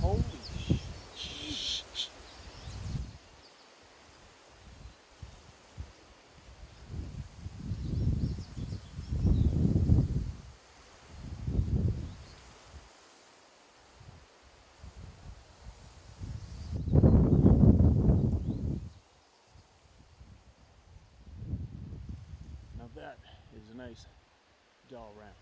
Holy Now that is a nice dull ramp.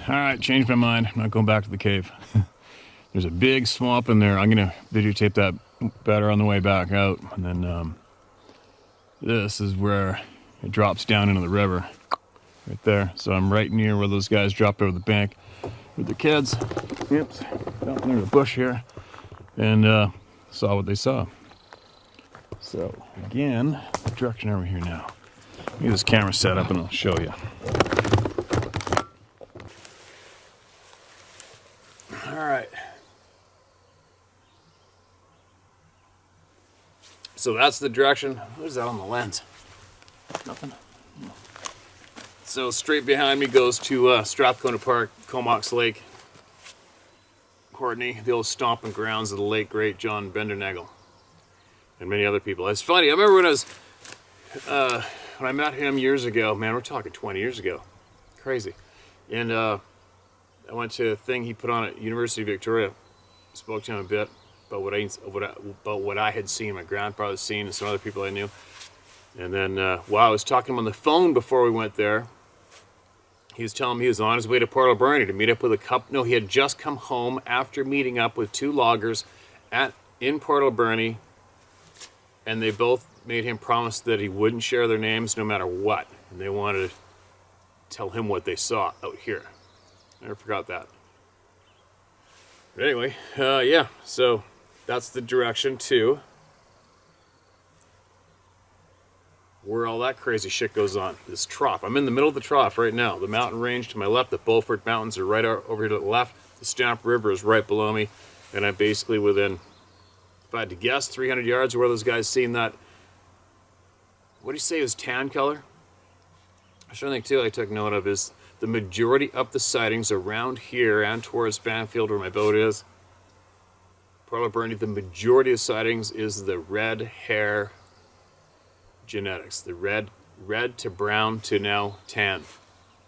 All right, changed my mind. I'm not going back to the cave. There's a big swamp in there. I'm gonna videotape that better on the way back out, and then this is where it drops down into the river, right there. So I'm right near where those guys dropped over the bank with the kids. Oops, up near the bush here, and saw what they saw. So again, the direction over here now. Get this camera set up and I'll show you. All right. So that's the direction. What is that on the lens? Nothing. So straight behind me goes to Strathcona Park, Comox Lake, Courtney, the old stomping grounds of the late great John Bendernagel, and many other people. It's funny. I remember when I met him years ago. Man, we're talking 20 years ago. Crazy. And I went to a thing he put on at University of Victoria. Spoke to him a bit about what I had seen, my grandfather had seen, and some other people I knew. And then while I was talking to him on the phone before we went there, he was telling me he was on his way to Port Alberni to meet up with a couple. No, he had just come home after meeting up with two loggers in Port Alberni, and they both made him promise that he wouldn't share their names no matter what. And they wanted to tell him what they saw out here. Never forgot that. But anyway, yeah, so that's the direction to where all that crazy shit goes on. This trough. I'm in the middle of the trough right now. The mountain range to my left, the Beaufort Mountains are right over here to the left. The Stamp River is right below me. And I'm basically within, if I had to guess, 300 yards of where those guys seen that. What do you say is tan color? I sure think too I took note of is the majority of the sightings around here and towards Banfield where my boat is. Port Alberni, the majority of sightings is the red hair genetics. The red to brown to now tan.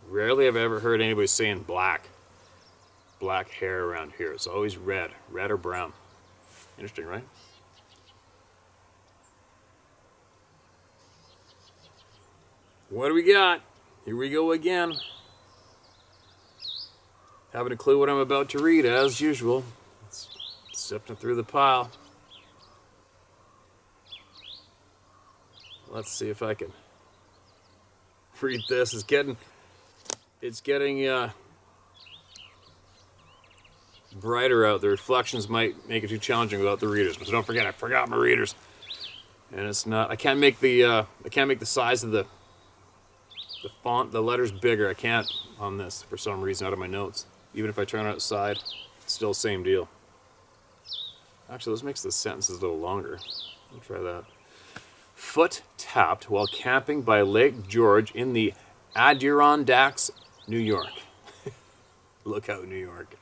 Rarely have I ever heard anybody saying black hair around here. It's always red or brown. Interesting, right? What do we got? Here we go again. Having a clue what I'm about to read, as usual. Sifting through the pile. Let's see if I can read this. It's getting brighter out. The reflections might make it too challenging without the readers. But don't forget, I forgot my readers. And it's not. I can't make the size of the font, the letters bigger. I can't on this for some reason out of my notes. Even if I turn it outside, it's still the same deal. Actually, this makes the sentences a little longer. I'll try that. Foot tapped while camping by Lake George in the Adirondacks, New York. Lookout, New York.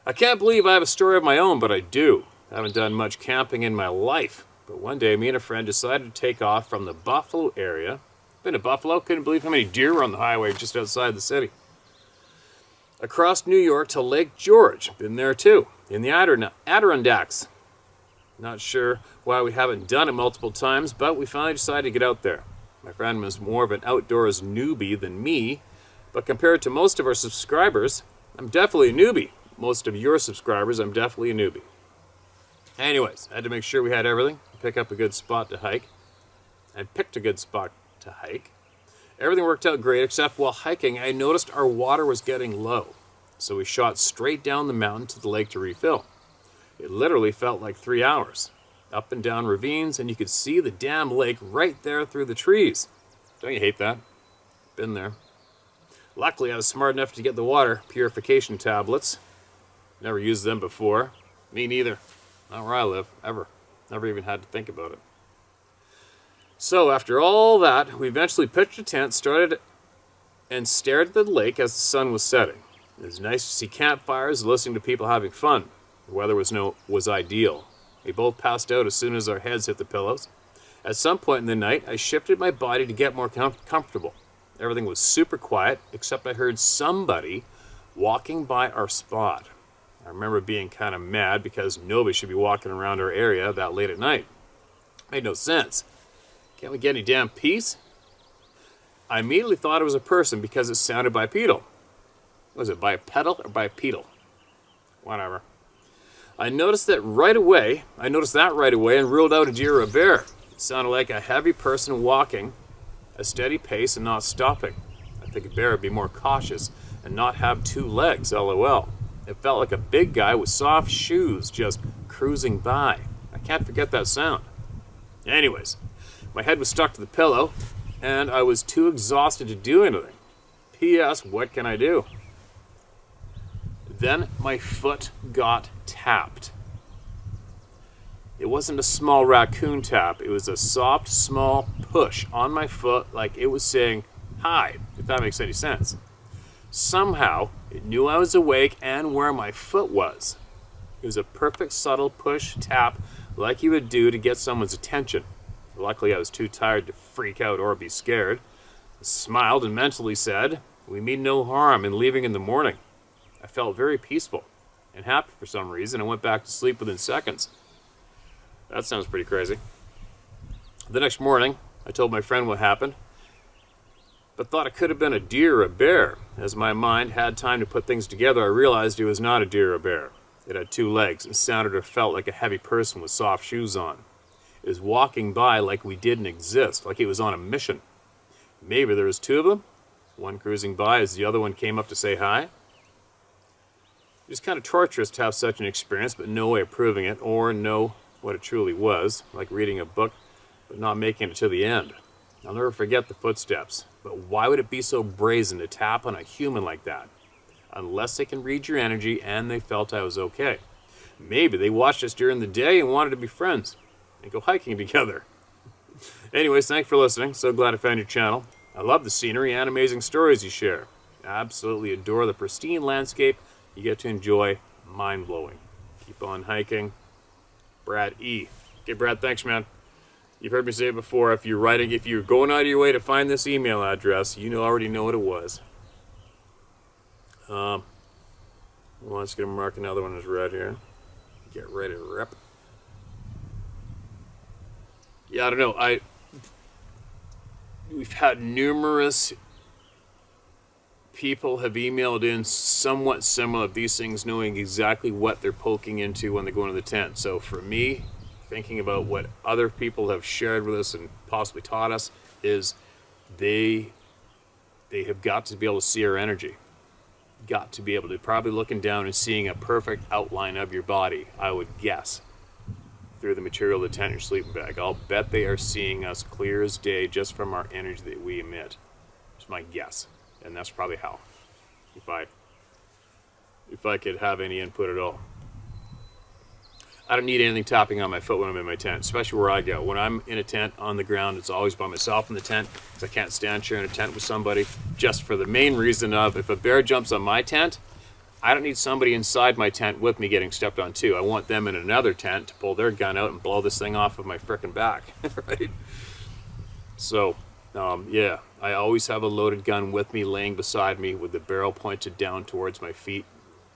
I can't believe I have a story of my own, but I do. I haven't done much camping in my life. But one day, me and a friend decided to take off from the Buffalo area. Been to Buffalo, couldn't believe how many deer were on the highway just outside the city. Across New York to Lake George. Been there too, in the Adirondacks. Not sure why we haven't done it multiple times, but we finally decided to get out there. My friend was more of an outdoors newbie than me, but compared to most of our subscribers, I'm definitely a newbie. Most of your subscribers, I'm definitely a newbie. Anyways, I had to make sure we had everything, pick up a good spot to hike. I picked a good spot to hike. Everything worked out great, except while hiking, I noticed our water was getting low. So we shot straight down the mountain to the lake to refill. It literally felt like 3 hours. Up and down ravines, and you could see the damn lake right there through the trees. Don't you hate that? Been there. Luckily, I was smart enough to get the water purification tablets. Never used them before. Me neither. Not where I live, ever. Never even had to think about it. So after all that, we eventually pitched a tent, started and stared at the lake as the sun was setting. It was nice to see campfires and listening to people having fun. The weather was ideal. We both passed out as soon as our heads hit the pillows. At some point in the night, I shifted my body to get more comfortable. Everything was super quiet, except I heard somebody walking by our spot. I remember being kind of mad because nobody should be walking around our area that late at night. Made no sense. Can't we get any damn peace? I immediately thought it was a person because it sounded bipedal. Was it bipedal or bipedal? Whatever. I noticed that right away and ruled out a deer or a bear. It sounded like a heavy person walking a steady pace and not stopping. I think a bear would be more cautious and not have two legs, lol. It felt like a big guy with soft shoes just cruising by. I can't forget that sound. Anyways, my head was stuck to the pillow, and I was too exhausted to do anything. P.S. What can I do? Then my foot got tapped. It wasn't a small raccoon tap. It was a soft, small push on my foot like it was saying, hi, if that makes any sense. Somehow, it knew I was awake and where my foot was. It was a perfect subtle push tap like you would do to get someone's attention. Luckily, I was too tired to freak out or be scared. I smiled and mentally said, we mean no harm in leaving in the morning. I felt very peaceful and happy for some reason and went back to sleep within seconds. That sounds pretty crazy. The next morning, I told my friend what happened, but thought it could have been a deer or a bear. As my mind had time to put things together, I realized it was not a deer or a bear. It had two legs and sounded or felt like a heavy person with soft shoes on. It was walking by like we didn't exist, like it was on a mission. Maybe there was two of them, one cruising by as the other one came up to say hi. It was kind of torturous to have such an experience, but no way of proving it or know what it truly was, like reading a book but not making it to the end. I'll never forget the footsteps, but why would it be so brazen to tap on a human like that? Unless they can read your energy and they felt I was okay. Maybe they watched us during the day and wanted to be friends and go hiking together. Anyways, thanks for listening. So glad I found your channel. I love the scenery and amazing stories you share. I absolutely adore the pristine landscape you get to enjoy. Mind-blowing. Keep on hiking. Brad E. Okay, Brad, thanks, man. You've heard me say it before. If you're going out of your way to find this email address, you already know what it was. Well, let's get a mark another one as red here. Get ready to rip. Yeah, I don't know. We've had numerous people have emailed in somewhat similar of these things, knowing exactly what they're poking into when they go into the tent. So for me, thinking about what other people have shared with us and possibly taught us, is they have got to be able to see our energy. Got to be able to, probably looking down and seeing a perfect outline of your body, I would guess, through the material of the tent, your sleeping bag. I'll bet they are seeing us clear as day just from our energy that we emit. It's my guess. And that's probably how, if I could have any input at all. I don't need anything tapping on my foot when I'm in my tent, especially where I go. When I'm in a tent on the ground, it's always by myself in the tent, because I can't stand sharing a tent with somebody, just for the main reason of, if a bear jumps on my tent, I don't need somebody inside my tent with me getting stepped on too. I want them in another tent to pull their gun out and blow this thing off of my frickin' back, right? So, yeah, I always have a loaded gun with me, laying beside me with the barrel pointed down towards my feet.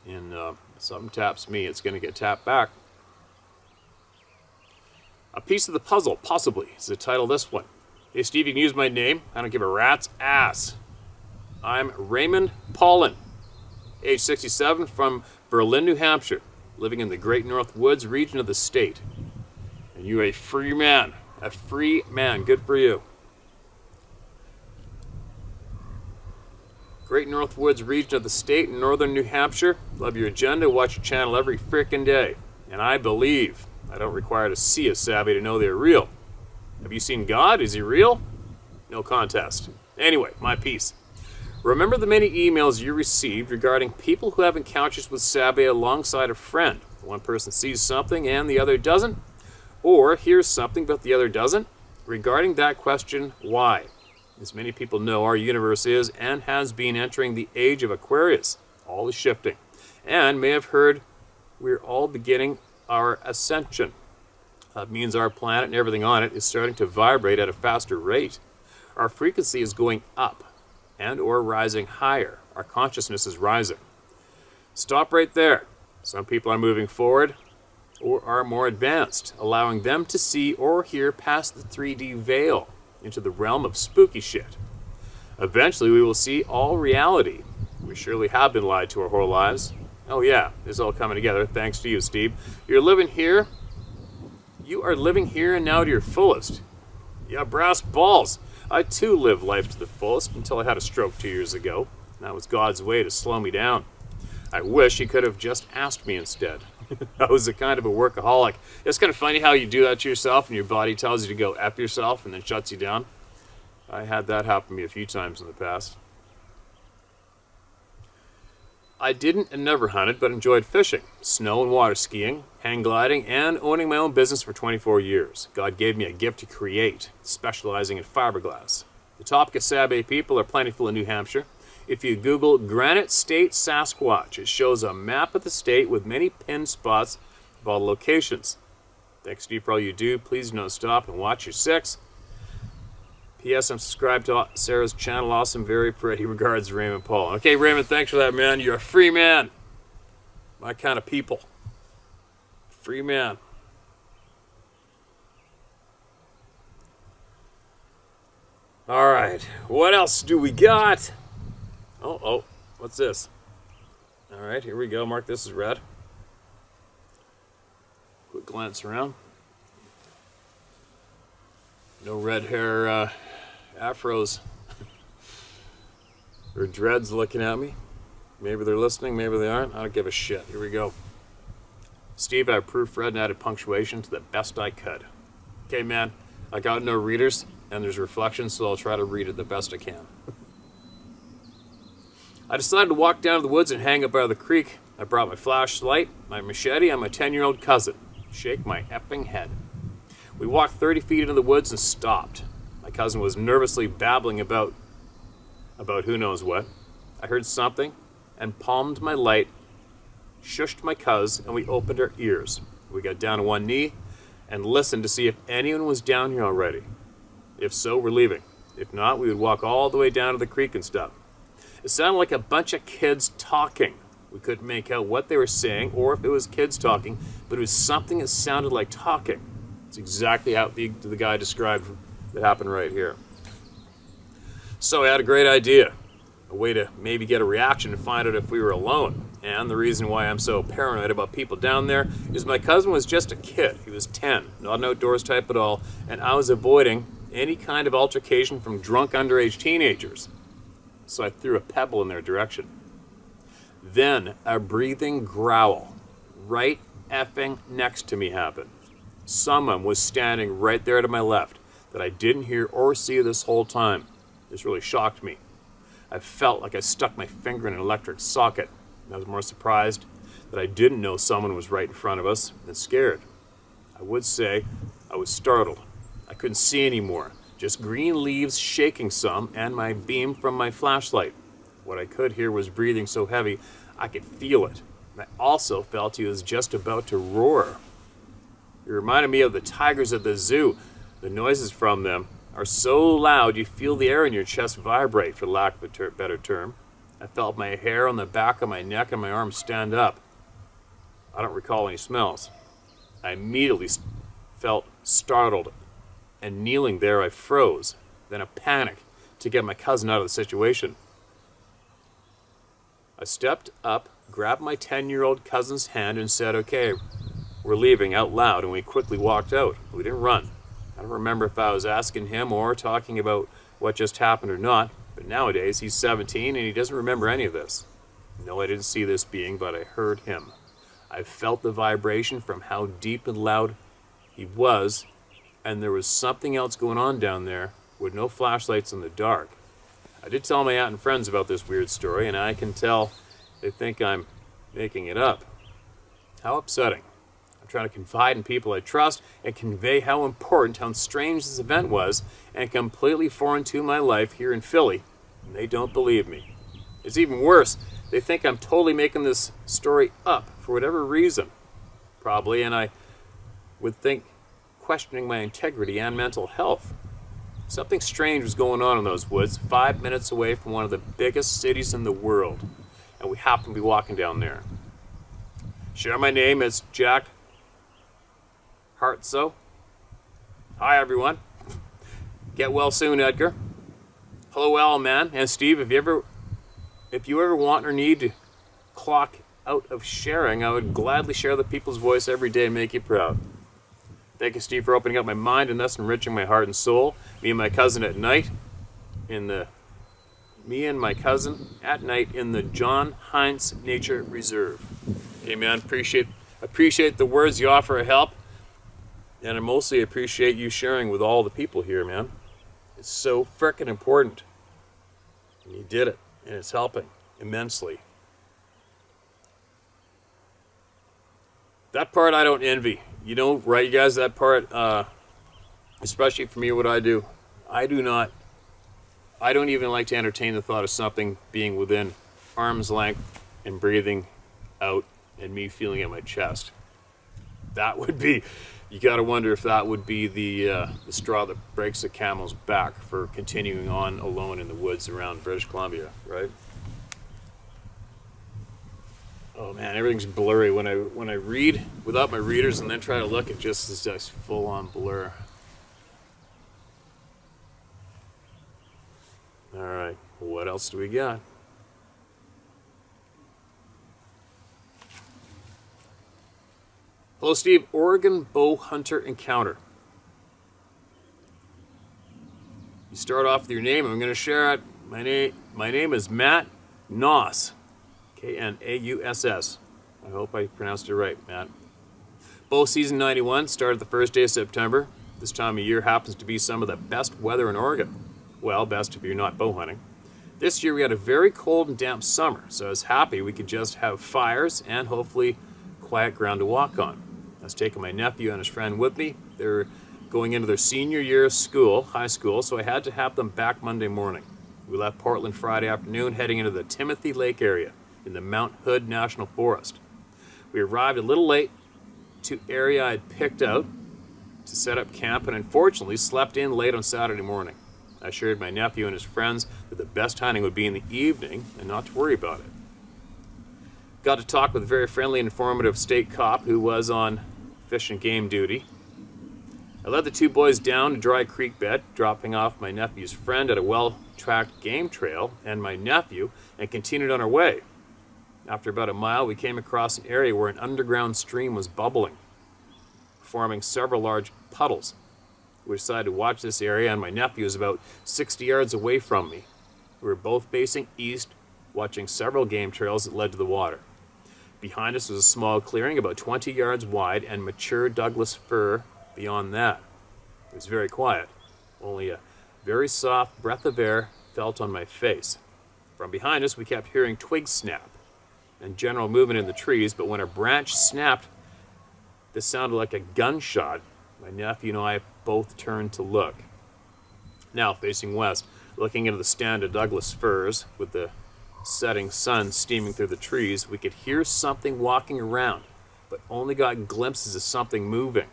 And if something taps me, it's going to get tapped back. A piece of the puzzle, possibly, is the title of this one. Hey, Steve, you can use my name. I don't give a rat's ass. I'm Raymond Paulin, age 67, from Berlin, New Hampshire, living in the Great North Woods region of the state. And you're a free man. A free man. Good for you. Great North Woods region of the state in northern New Hampshire. Love your agenda. Watch your channel every frickin' day. And I believe. I don't require to see a savvy to know they're real. Have you seen God? Is he real? No contest. Anyway, my piece. Remember the many emails you received regarding people who have encounters with Sabe alongside a friend. One person sees something and the other doesn't, or hears something but the other doesn't. Regarding that question, why? As many people know, our universe is and has been entering the age of Aquarius. All is shifting. And may have heard we're all beginning our ascension. That means our planet and everything on it is starting to vibrate at a faster rate. Our frequency is going up and or rising higher. Our consciousness is rising. Stop right there. Some people are moving forward or are more advanced, allowing them to see or hear past the 3D veil into the realm of spooky shit. Eventually we will see all reality. We surely have been lied to our whole lives. Oh yeah, it's all coming together thanks to you, Steve. You're living here. You are living here and now to your fullest. Yeah, brass balls. I too lived life to the fullest until I had a stroke 2 years ago. That was God's way to slow me down. I wish he could have just asked me instead. I was a kind of a workaholic. It's kind of funny how you do that to yourself and your body tells you to go F yourself and then shuts you down. I had that happen to me a few times in the past. I didn't and never hunted, but enjoyed fishing, snow and water skiing, hang gliding, and owning my own business for 24 years. God gave me a gift to create, specializing in fiberglass. The topic Sabe people are plentiful in New Hampshire. If you Google Granite State Sasquatch, it shows a map of the state with many pinned spots of all the locations. Thanks, Steve, for all you do. Please don't stop and watch your six. P.S. I'm subscribed to Sarah's channel. Awesome, very pretty. Regards, Raymond Paul. Okay, Raymond, thanks for that, man. You're a free man. My kind of people. Free man. All right, what else do we got? Oh, what's this? All right, here we go. Mark this as red. Quick glance around. No red hair afros or dreads looking at me. Maybe they're listening, maybe they aren't. I don't give a shit. Here we go. Steve, I proofread and added punctuation to the best I could. Okay, man, I got no readers and there's reflections, so I'll try to read it the best I can. I decided to walk down to the woods and hang up by the creek. I brought my flashlight, my machete, and my 10-year-old cousin. Shake my effing head. We walked 30 feet into the woods and stopped. My cousin was nervously babbling about who knows what. I heard something and palmed my light, shushed my cuz, and we opened our ears. We got down on one knee and listened to see if anyone was down here already. If so, we're leaving. If not, we would walk all the way down to the creek and stop. It sounded like a bunch of kids talking. We couldn't make out what they were saying or if it was kids talking, but it was something that sounded like talking. It's exactly how the guy described that happened right here. So I had a great idea. A way to maybe get a reaction and find out if we were alone. And the reason why I'm so paranoid about people down there is my cousin was just a kid. He was 10, not an outdoors type at all, and I was avoiding any kind of altercation from drunk underage teenagers. So I threw a pebble in their direction. Then a breathing growl right effing next to me happened. Someone was standing right there to my left that I didn't hear or see this whole time. This really shocked me. I felt like I stuck my finger in an electric socket. And I was more surprised that I didn't know someone was right in front of us than scared. I would say I was startled. I couldn't see anymore. Just green leaves shaking some and my beam from my flashlight. What I could hear was breathing so heavy I could feel it. And I also felt he was just about to roar. It reminded me of the tigers at the zoo. The noises from them are so loud you feel the air in your chest vibrate, for lack of a better term. I felt my hair on the back of my neck and my arms stand up. I don't recall any smells. I immediately felt startled, and kneeling there I froze, then a panic to get my cousin out of the situation. I stepped up, grabbed my 10-year-old cousin's hand and said, "Okay, we're leaving," out loud, and we quickly walked out. We didn't run. I don't remember if I was asking him or talking about what just happened or not, but nowadays he's 17 and he doesn't remember any of this. No, I didn't see this being, but I heard him. I felt the vibration from how deep and loud he was, and there was something else going on down there with no flashlights in the dark. I I did tell my aunt and friends about this weird story, and I can tell they think I'm making it up. How upsetting. I'm trying to confide in people I trust and convey how important, how strange this event was, and completely foreign to my life here in Philly, and they don't believe me. It's even worse. They think I'm totally making this story up for whatever reason, probably, and I would think questioning my integrity and mental health. Something strange was going on in those woods, 5 minutes away from one of the biggest cities in the world, and we happened to be walking down there. Share my name as Jack Hartso. Hi, everyone. Get well soon, Edgar. Hello, Al, man, and Steve. If you ever want or need to clock out of sharing, I would gladly share the people's voice every day and make you proud. Thank you, Steve, for opening up my mind and thus enriching my heart and soul. Me and my cousin at night in the John Heinz Nature Reserve. Okay, man, appreciate the words you offer of help, and I mostly appreciate you sharing with all the people here, man. It's so frickin' important. And you did it, and it's helping immensely. That part I don't envy. You know, right, you guys, that part, especially for me, what I do, I don't even like to entertain the thought of something being within arm's length and breathing out and me feeling at my chest. That would be, you gotta wonder if that would be the straw that breaks the camel's back for continuing on alone in the woods around British Columbia, right? Oh man, everything's blurry. When I read without my readers and then try to look, it just is just full on blur. All right, what else do we got? Hello, Steve. Oregon bow hunter encounter. You start off with your name. I'm going to share it. My name is Matt Noss. Knauss. I hope I pronounced it right, Matt. Bow season 91 started the first day of September. This time of year happens to be some of the best weather in Oregon. Well, best if you're not bow hunting. This year we had a very cold and damp summer, so I was happy we could just have fires and hopefully quiet ground to walk on. I was taking my nephew and his friend with me. They were going into their senior year of school, high school, so I had to have them back Monday morning. We left Portland Friday afternoon, heading into the Timothy Lake area in the Mount Hood National Forest. We arrived a little late to area I'd picked out to set up camp and unfortunately slept in late on Saturday morning. I assured my nephew and his friends that the best hunting would be in the evening and not to worry about it. Got to talk with a very friendly and informative state cop who was on fish and game duty. I led the two boys down a dry creek bed, dropping off my nephew's friend at a well-tracked game trail and my nephew, and continued on our way. After about a mile, we came across an area where an underground stream was bubbling, forming several large puddles. We decided to watch this area, and my nephew was about 60 yards away from me. We were both facing east, watching several game trails that led to the water. Behind us was a small clearing about 20 yards wide and mature Douglas fir beyond that. It was very quiet. Only a very soft breath of air felt on my face. From behind us, we kept hearing twigs snap and general movement in the trees, but when a branch snapped, this sounded like a gunshot. My nephew and I both turned to look. Now, facing west, looking into the stand of Douglas firs, with the setting sun steaming through the trees, we could hear something walking around, but only got glimpses of something moving.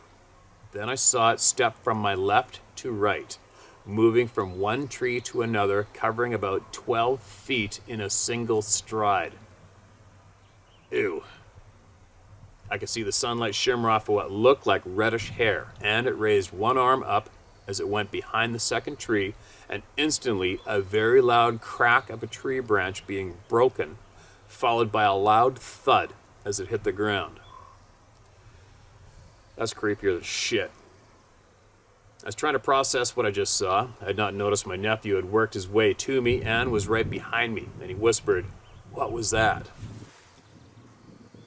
Then I saw it step from my left to right, moving from one tree to another, covering about 12 feet in a single stride. Ew. I could see the sunlight shimmer off of what looked like reddish hair, and it raised one arm up as it went behind the second tree, and instantly a very loud crack of a tree branch being broken, followed by a loud thud as it hit the ground. That's creepier than shit. I was trying to process what I just saw. I had not noticed my nephew had worked his way to me and was right behind me, and he whispered, "What was that?"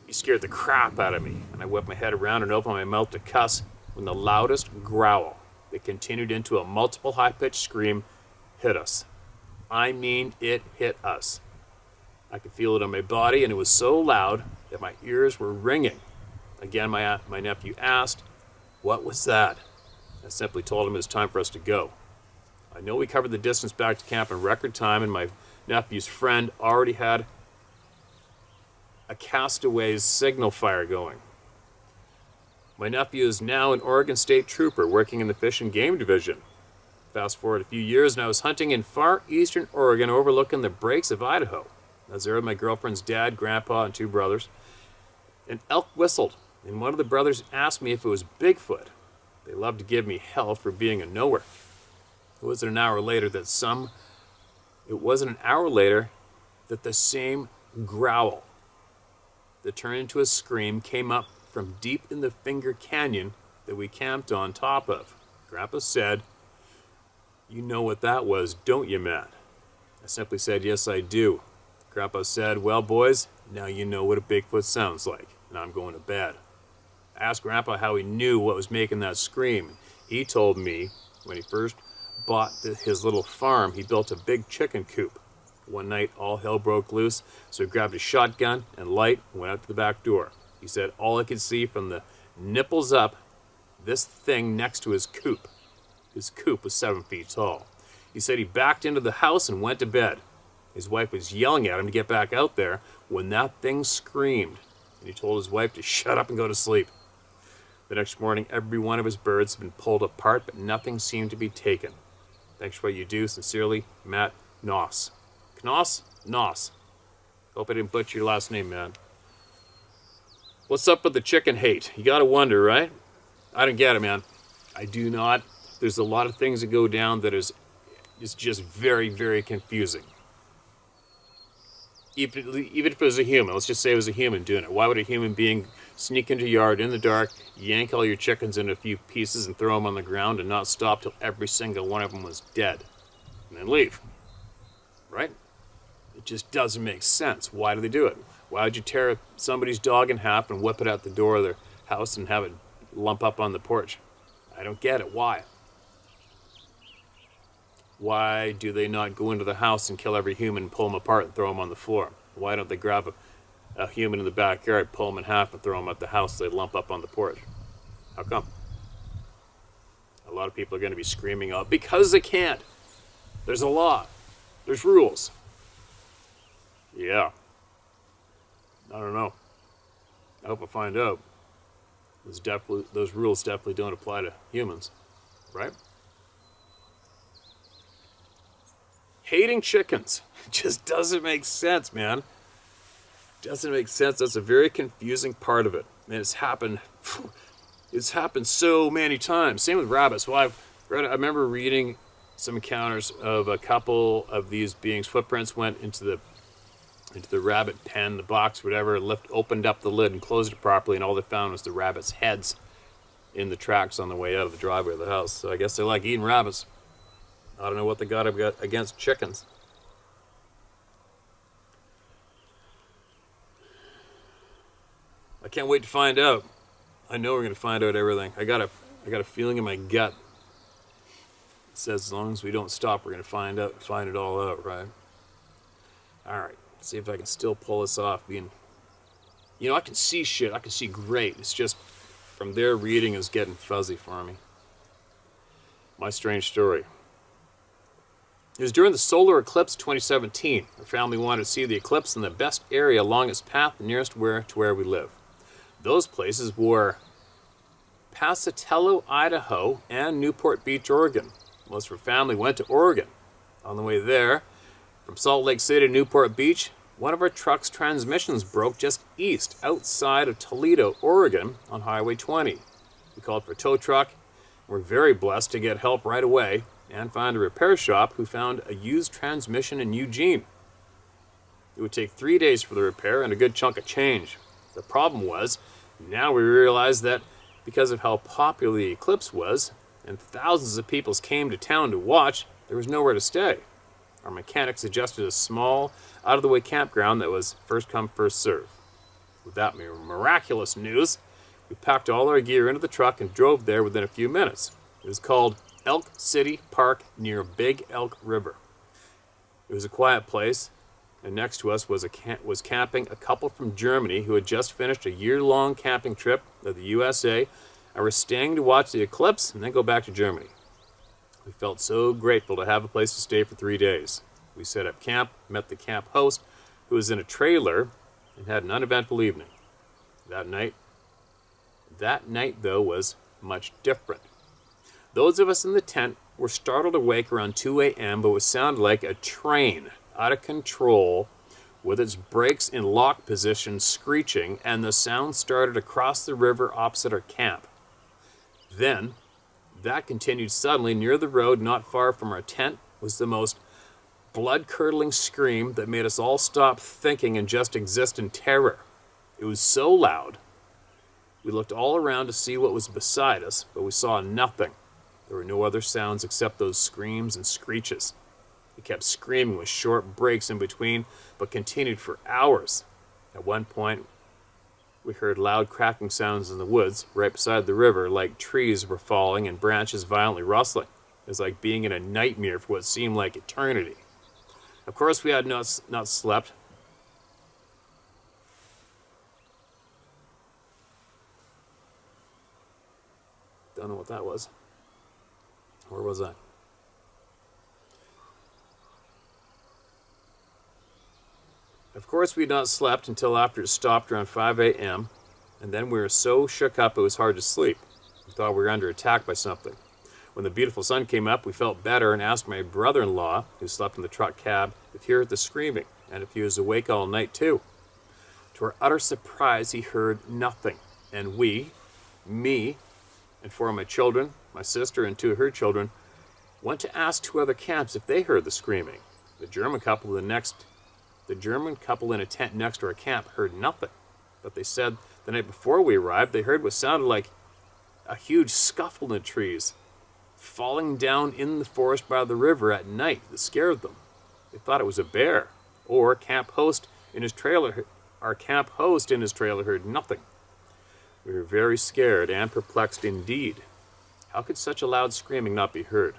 He scared the crap out of me, and I whipped my head around and opened my mouth to cuss when the loudest growl that continued into a multiple high-pitched scream hit us. I mean, it hit us. I could feel it on my body, and it was so loud that my ears were ringing. Again, my nephew asked, "What was that?" I simply told him it was time for us to go. I know we covered the distance back to camp in record time, and my nephew's friend already had a castaway's signal fire going. My nephew is now an Oregon State Trooper working in the Fish and Game Division. Fast forward a few years, and I was hunting in far eastern Oregon overlooking the breaks of Idaho. I was there with my girlfriend's dad, grandpa, and 2 brothers. An elk whistled, and one of the brothers asked me if it was Bigfoot. They loved to give me hell for being a knower. It wasn't an hour later that the same growl that turned into a scream came up from deep in the Finger Canyon that we camped on top of. Grandpa said, "You know what that was, don't you, Matt?" I simply said, "Yes, I do." Grandpa said, "Well, boys, now you know what a Bigfoot sounds like, and I'm going to bed." I asked Grandpa how he knew what was making that scream. He told me when he first bought his little farm, he built a big chicken coop. One night, all hell broke loose, so he grabbed a shotgun and light and went out to the back door. He said all I could see from the nipples up, this thing next to his coop. His coop was 7 feet tall. He said he backed into the house and went to bed. His wife was yelling at him to get back out there when that thing screamed, and he told his wife to shut up and go to sleep. The next morning, every one of his birds had been pulled apart, but nothing seemed to be taken. Thanks for what you do. Sincerely, Matt Noss. Knoss? Noss. Hope I didn't butcher your last name, man. What's up with the chicken hate? You gotta wonder, right? I don't get it, man. I do not. There's a lot of things that go down that is just very, very confusing. Even if it was a human, let's just say it was a human doing it. Why would a human being sneak into your yard in the dark, yank all your chickens into a few pieces and throw them on the ground and not stop till every single one of them was dead? And then leave. Right? It just doesn't make sense. Why do they do it? Why would you tear somebody's dog in half and whip it out the door of their house and have it lump up on the porch? I don't get it. Why? Why do they not go into the house and kill every human and pull them apart and throw them on the floor? Why don't they grab a human in the backyard, pull them in half and throw them at the house so they lump up on the porch? How come? A lot of people are going to be screaming out, because they can't. There's a law. There's rules. Yeah. I don't know. I hope I find out. Those rules definitely don't apply to humans, right? Hating chickens just doesn't make sense, man. Doesn't make sense. That's a very confusing part of it. And it's happened so many times. Same with rabbits. Well, I remember reading some encounters of a couple of these beings. Footprints went into the rabbit pen, the box, whatever, opened up the lid and closed it properly, and all they found was the rabbits' heads in the tracks on the way out of the driveway of the house. So I guess they like eating rabbits. I don't know what they got against chickens. I can't wait to find out. I know we're going to find out everything. I got a feeling in my gut. It says as long as we don't stop, we're going to find it all out, right? All right. See if I can still pull this off. I can see shit. I can see great. It's just from there reading is getting fuzzy for me. My strange story. It was during the solar eclipse 2017. Our family wanted to see the eclipse in the best area along its path nearest to where we live. Those places were Pocatello, Idaho, and Newport Beach, Oregon. Most of our family went to Oregon. On the way there, from Salt Lake City to Newport Beach, one of our truck's transmissions broke just east, outside of Toledo, Oregon, on Highway 20. We called for a tow truck. We're very blessed to get help right away and find a repair shop who found a used transmission in Eugene. It would take 3 days for the repair and a good chunk of change. The problem was, now we realized that because of how popular the eclipse was, and thousands of people came to town to watch, there was nowhere to stay. Our mechanic suggested a small, out-of-the-way campground that was first come, first serve. With that miraculous news, we packed all our gear into the truck and drove there within a few minutes. It was called Elk City Park near Big Elk River. It was a quiet place, and next to us was camping a couple from Germany who had just finished a year-long camping trip to the USA and were staying to watch the eclipse and then go back to Germany. We felt so grateful to have a place to stay for 3 days. We set up camp, met the camp host, who was in a trailer, and had an uneventful evening. That night, though, was much different. Those of us in the tent were startled awake around 2 a.m., but what sounded like a train out of control with its brakes in lock position screeching, and the sound started across the river opposite our camp. Then, that continued suddenly near the road not far from our tent was the most blood-curdling scream that made us all stop thinking and just exist in terror. It was so loud. We looked all around to see what was beside us, but we saw nothing. There were no other sounds except those screams and screeches. It kept screaming with short breaks in between, but continued for hours. At one point, we heard loud cracking sounds in the woods right beside the river, like trees were falling and branches violently rustling. It was like being in a nightmare for what seemed like eternity. Of course, we had not slept. Don't know what that was. Where was I? Of course, we had not slept until after it stopped around 5 a.m., and then we were so shook up it was hard to sleep. We thought we were under attack by something. When the beautiful sun came up, we felt better and asked my brother-in-law, who slept in the truck cab, if he heard the screaming, and if he was awake all night too. To our utter surprise, he heard nothing, and me, and four of my children, my sister and two of her children, went to ask two other camps if they heard the screaming. The German couple in a tent next to our camp heard nothing, but they said the night before we arrived they heard what sounded like a huge scuffle in the trees falling down in the forest by the river at night that scared them. They thought it was a bear, or our camp host in his trailer heard nothing. We were very scared and perplexed indeed. How could such a loud screaming not be heard?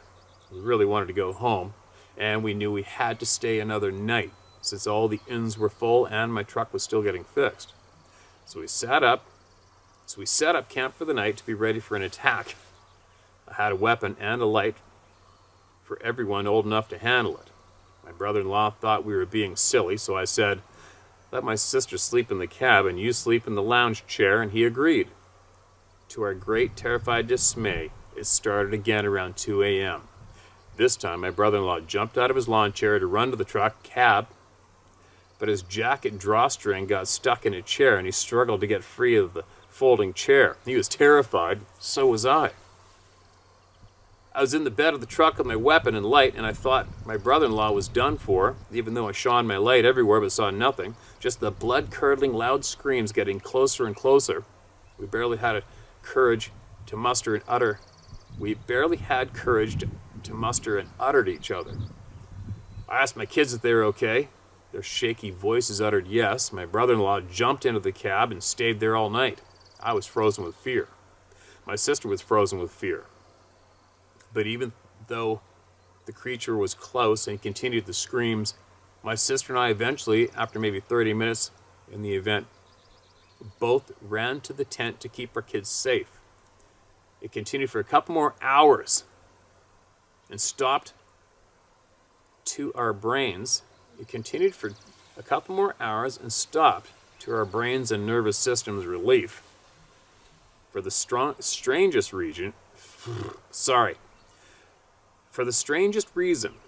We really wanted to go home, and we knew we had to stay another night, since all the inns were full and my truck was still getting fixed. So we set up camp for the night to be ready for an attack. I had a weapon and a light for everyone old enough to handle it. My brother-in-law thought we were being silly, so I said, "Let my sister sleep in the cab and you sleep in the lounge chair," and he agreed. To our great terrified dismay, it started again around 2 a.m. This time, my brother-in-law jumped out of his lawn chair to run to the truck cab, but his jacket drawstring got stuck in a chair and he struggled to get free of the folding chair. He was terrified, so was I. I was in the bed of the truck with my weapon and light, and I thought my brother-in-law was done for, even though I shone my light everywhere but saw nothing, just the blood-curdling loud screams getting closer and closer. We barely had courage to muster and utter to each other. I asked my kids if they were okay. Their shaky voices uttered yes. My brother-in-law jumped into the cab and stayed there all night. I was frozen with fear. My sister was frozen with fear. But even though the creature was close and continued the screams, my sister and I eventually, after maybe 30 minutes in the event, both ran to the tent to keep our kids safe. It continued for a couple more hours and stopped to our brains. It continued for a couple more hours and stopped to our brains and nervous system's relief. For the strangest reason,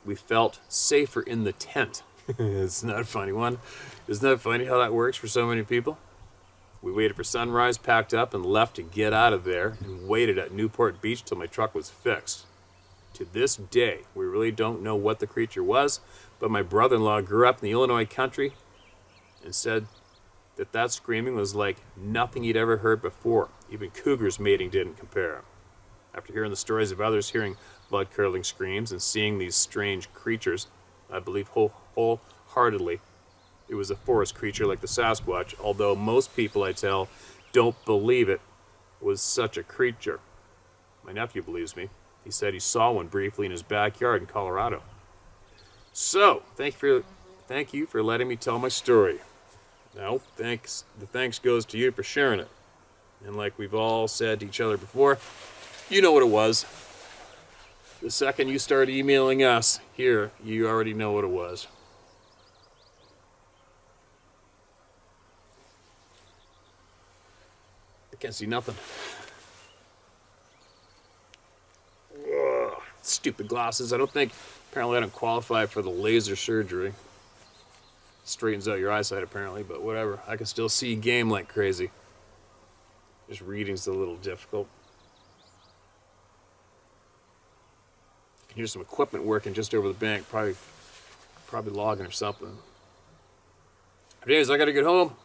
we felt safer in the tent. It's not a funny one. Isn't that funny how that works for so many people? We waited for sunrise, packed up, and left to get out of there, and waited at Newport Beach till my truck was fixed. To this day, we really don't know what the creature was, but my brother-in-law grew up in the Illinois country and said that screaming was like nothing he'd ever heard before. Even cougars mating didn't compare. After hearing the stories of others hearing blood-curdling screams and seeing these strange creatures, I believe wholeheartedly it was a forest creature like the Sasquatch, although most people I tell don't believe it was such a creature. My nephew believes me. He said he saw one briefly in his backyard in Colorado. So, thank you for letting me tell my story. Now, the thanks goes to you for sharing it. And like we've all said to each other before, you know what it was. The second you start emailing us here, you already know what it was. I can't see nothing. Ugh, stupid glasses. Apparently I don't qualify for the laser surgery. Straightens out your eyesight apparently, but whatever. I can still see game like crazy. Just reading's a little difficult. You can hear some equipment working just over the bank, probably logging or something. But anyways, I gotta get home.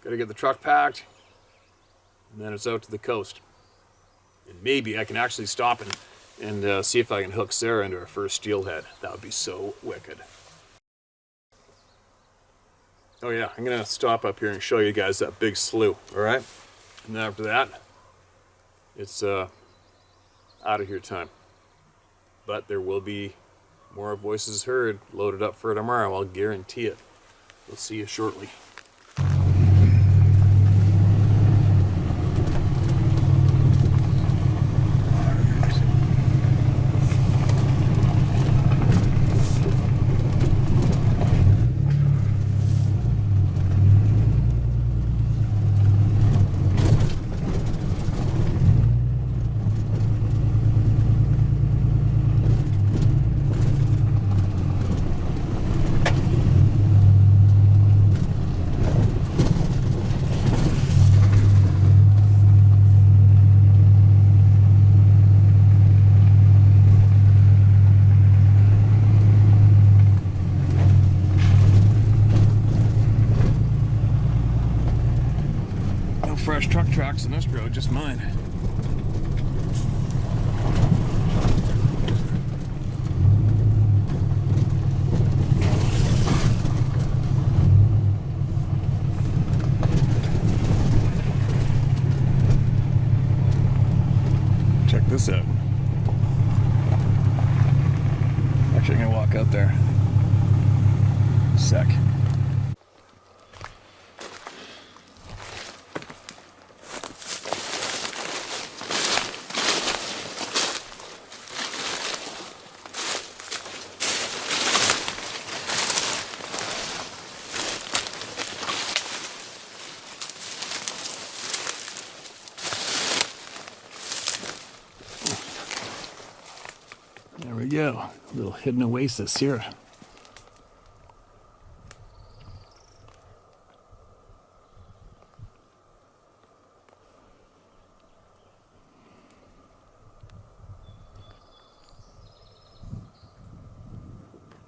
Gotta get the truck packed. And then it's out to the coast. And maybe I can actually stop and see if I can hook Sarah into her first steelhead. That would be so wicked. Oh yeah, I'm gonna stop up here and show you guys that big slough, alright? And then after that, it's out of here time. But there will be more voices heard loaded up for tomorrow, I'll guarantee it. We'll see you shortly. Fresh truck tracks on this road, just mine. Check this out. Actually, I'm gonna walk out there. Sec. There we go, a little hidden oasis here.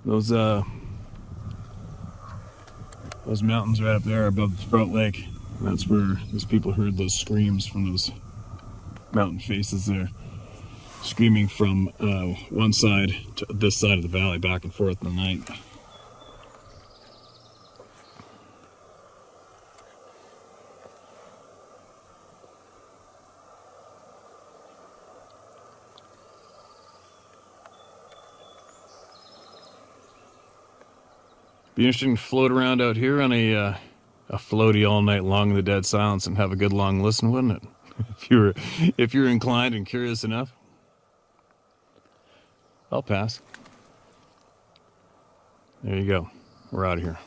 Those mountains right up there above the Sprout Lake, that's where those people heard those screams from those mountain faces there. Screaming from one side to this side of the valley, back and forth in the night. Be interesting to float around out here on a floaty all night long in the dead silence and have a good long listen, wouldn't it? if you're inclined and curious enough. I'll pass. There you go. We're out of here.